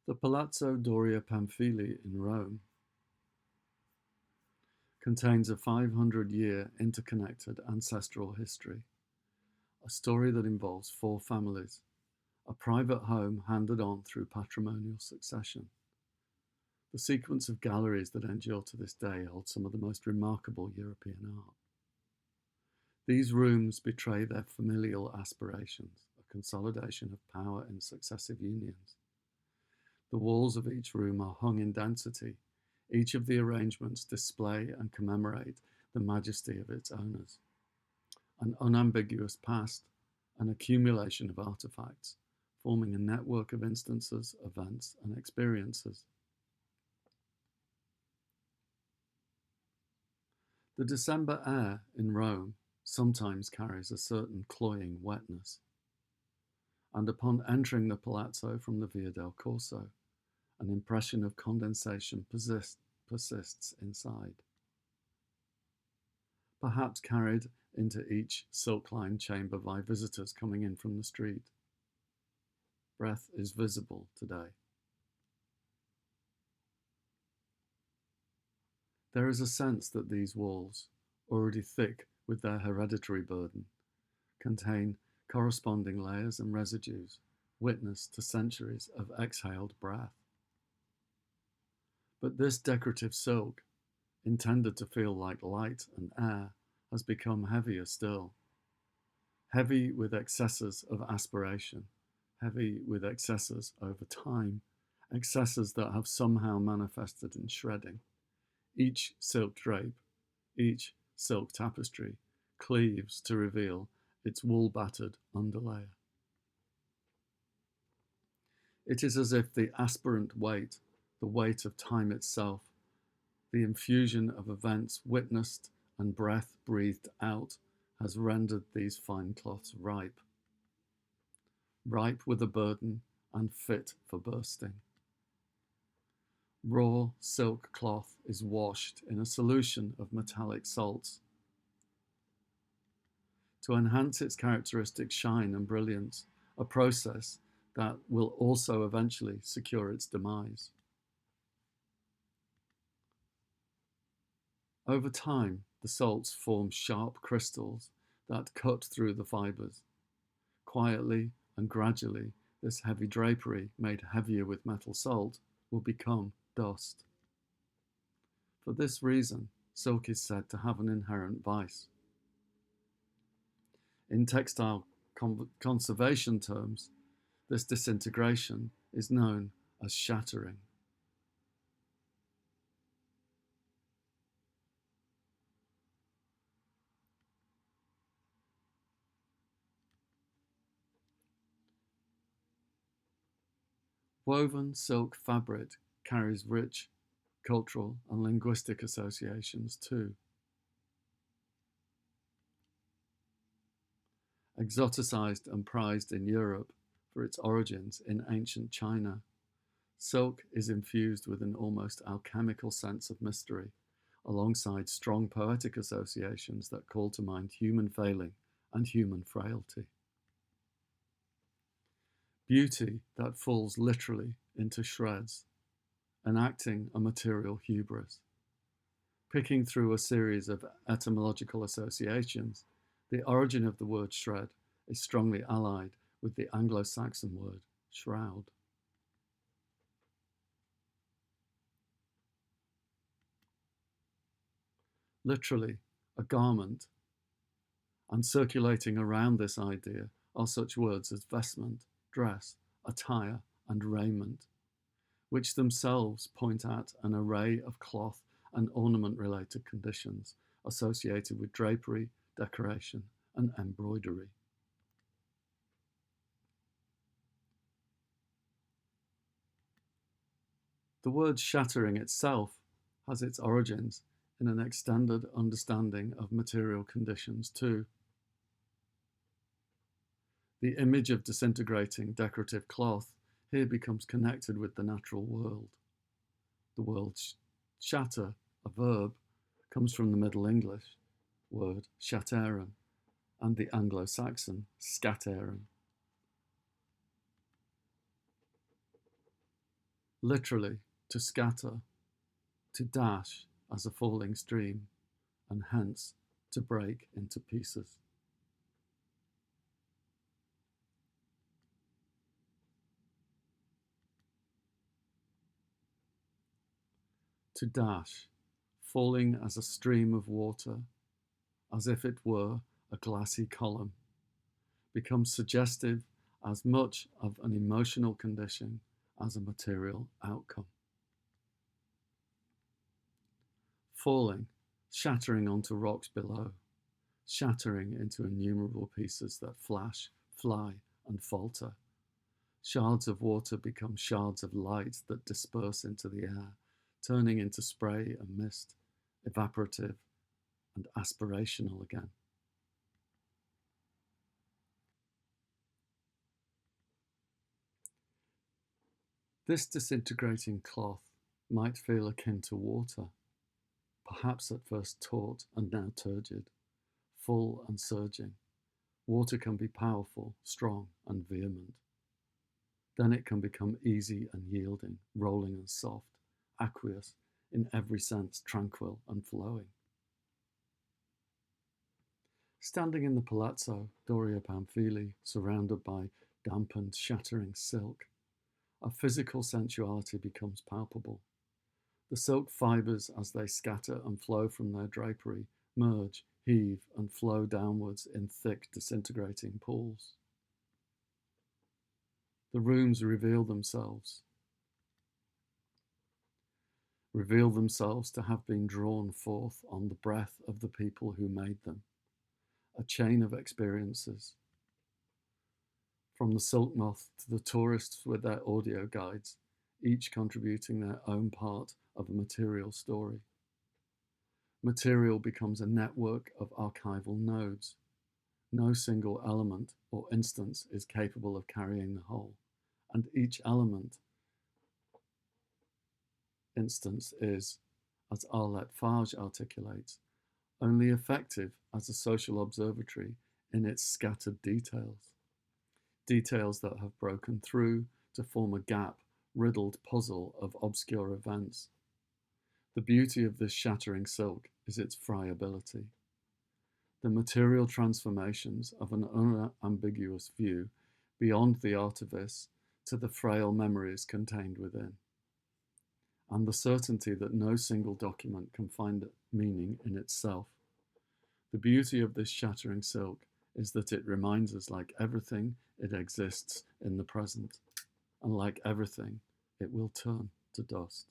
The Palazzo Doria Pamphili in Rome contains a 500-year interconnected ancestral history, a story that involves four families, a private home handed on through patrimonial succession. The sequence of galleries that endure to this day hold some of the most remarkable European art. These rooms betray their familial aspirations, a consolidation of power in successive unions. The walls of each room are hung in density. Each of the arrangements display and commemorate the majesty of its owners. An unambiguous past, an accumulation of artifacts, forming a network of instances, events, and experiences. The December air in Rome sometimes carries a certain cloying wetness, and upon entering the palazzo from the Via del Corso, an impression of condensation persists inside, perhaps carried into each silk-lined chamber by visitors coming in from the street. Breath is visible today. There is a sense that these walls, already thick with their hereditary burden, contain corresponding layers and residues, witness to centuries of exhaled breath. But this decorative silk, intended to feel like light and air, has become heavier still. Heavy with excesses of aspiration, heavy with excesses over time, excesses that have somehow manifested in shredding. Each silk drape, each silk tapestry cleaves to reveal its wool-battered underlayer. It is as if the aspirant weight, the weight of time itself, the infusion of events witnessed and breath breathed out, has rendered these fine cloths ripe. Ripe with a burden and fit for bursting. Raw silk cloth is washed in a solution of metallic salts to enhance its characteristic shine and brilliance, a process that will also eventually secure its demise. Over time, the salts form sharp crystals that cut through the fibers. Quietly and gradually, this heavy drapery, made heavier with metal salt, will become dust. For this reason, silk is said to have an inherent vice. In textile conservation terms, this disintegration is known as shattering. Woven silk fabric carries rich cultural and linguistic associations too. Exoticized and prized in Europe for its origins in ancient China, silk is infused with an almost alchemical sense of mystery, alongside strong poetic associations that call to mind human failing and human frailty. Beauty that falls literally into shreds, enacting a material hubris. Picking through a series of etymological associations, the origin of the word shred is strongly allied with the Anglo-Saxon word shroud. Literally, a garment, and circulating around this idea are such words as vestment, dress, attire, and raiment, which themselves point at an array of cloth and ornament-related conditions associated with drapery, decoration, and embroidery. The word shattering itself has its origins in an extended understanding of material conditions too. The image of disintegrating decorative cloth here becomes connected with the natural world. The word shatter, a verb, comes from the Middle English word shatteren and the Anglo-Saxon scatteren. literally to scatter, to dash as a falling stream, and hence to break into pieces. To dash, falling as a stream of water, as if it were a glassy column, becomes suggestive as much of an emotional condition as a material outcome. Falling, shattering onto rocks below, shattering into innumerable pieces that flash, fly, and falter. Shards of water become shards of light that disperse into the air, turning into spray and mist, evaporative and aspirational again. This disintegrating cloth might feel akin to water, perhaps at first taut and now turgid, full and surging. Water can be powerful, strong, and vehement. Then it can become easy and yielding, rolling and soft, aqueous, in every sense tranquil and flowing. Standing in the palazzo Doria Pamphili, surrounded by dampened, shattering silk, our physical sensuality becomes palpable. The silk fibres, as they scatter and flow from their drapery, merge, heave, and flow downwards in thick, disintegrating pools. The rooms reveal themselves to have been drawn forth on the breath of the people who made them, a chain of experiences. From the silk moth to the tourists with their audio guides, each contributing their own part of a material story. Material becomes a network of archival nodes. No single element or instance is capable of carrying the whole, and each element instance is, as Arlette Farge articulates, only effective as a social observatory in its scattered details. Details that have broken through to form a gap-riddled puzzle of obscure events. The beauty of this shattering silk is its friability. The material transformations of an unambiguous view beyond the artifice to the frail memories contained within, and the certainty that no single document can find meaning in itself. The beauty of this shattering silk is that it reminds us, like everything, it exists in the present, and like everything, it will turn to dust.